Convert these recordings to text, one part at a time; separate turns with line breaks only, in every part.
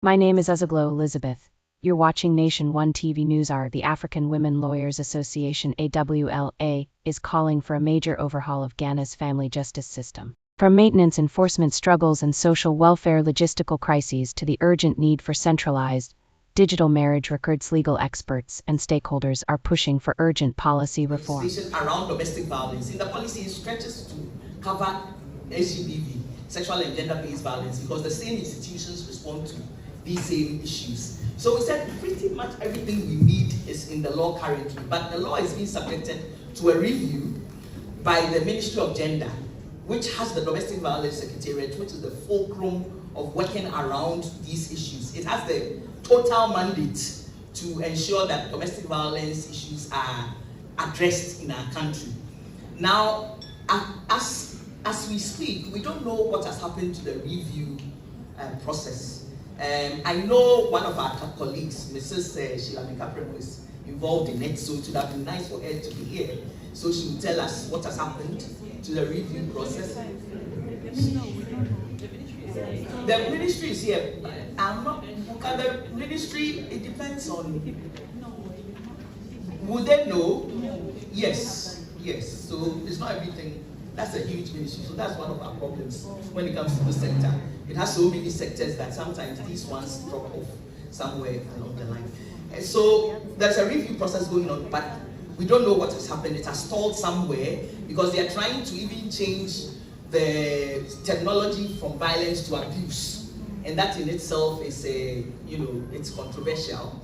My name is Azaglo Elizabeth. You're watching Nation 1 TV News. The African Women Lawyers Association AWLA is calling for a major overhaul of Ghana's family justice system. From maintenance enforcement struggles and social welfare logistical crises to the urgent need for centralized, digital marriage records, legal experts and stakeholders are pushing for urgent policy reform.
Legislation around domestic violence. In the policy, it stretches to cover SGBV, sexual and gender-based violence, because the same institutions respond to these same issues. So we said pretty much everything we need is in the law currently, but the law is being subjected to a review by the Ministry of Gender, which has the Domestic Violence Secretariat, which is the fulcrum of working around these issues. It has the total mandate to ensure that domestic violence issues are addressed in our country. Now, as we speak, we don't know what has happened to the review process. I know one of our colleagues, Mrs. Sheila Mikapremo, is involved in it, so it would have been nice for her to be here, so she will tell us what has happened to the review process. The ministry is here. I'm not. The ministry, it depends on. Would they know? Yes. So it's not everything. That's a huge ministry. So that's one of our problems when it comes to the sector. It has so many sectors that sometimes these ones drop off somewhere along the line. And so there's a review process going on, but we don't know what has happened. It has stalled somewhere because they are trying to even change the technology from violence to abuse, and that in itself is it's controversial.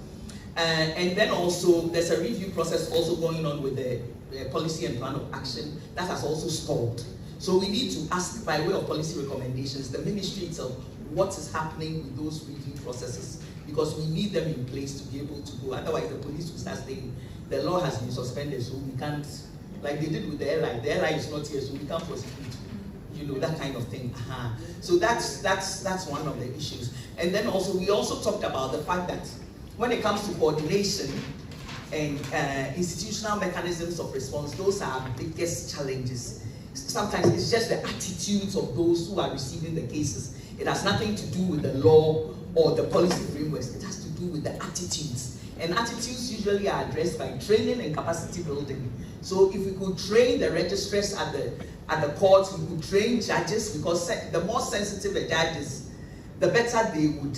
And then also there's a review process also going on with the policy and plan of action that has also stalled. So we need to ask, by way of policy recommendations, the ministry itself what is happening with those review processes, because we need them in place to be able to go. Otherwise the police will start saying the law has been suspended, so we can't, like they did with the airline. The airline is not here, so we can't prosecute. That kind of thing. So that's one of the issues. And then also we also talked about the fact that when it comes to coordination and institutional mechanisms of response, those are our biggest challenges. Sometimes it's just the attitudes of those who are receiving the cases. It has nothing to do with the law or the policy frameworks. It has to do with the attitudes. And attitudes usually are addressed by training and capacity building. So if we could train the registrars at the courts, we could train judges, because the more sensitive a judge is, the better they would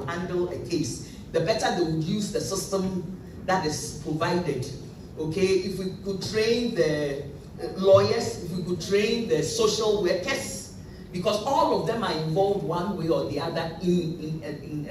handle a case. The better they would use the system that is provided. Okay, if we could train the lawyers, if we could train the social workers, because all of them are involved one way or the other in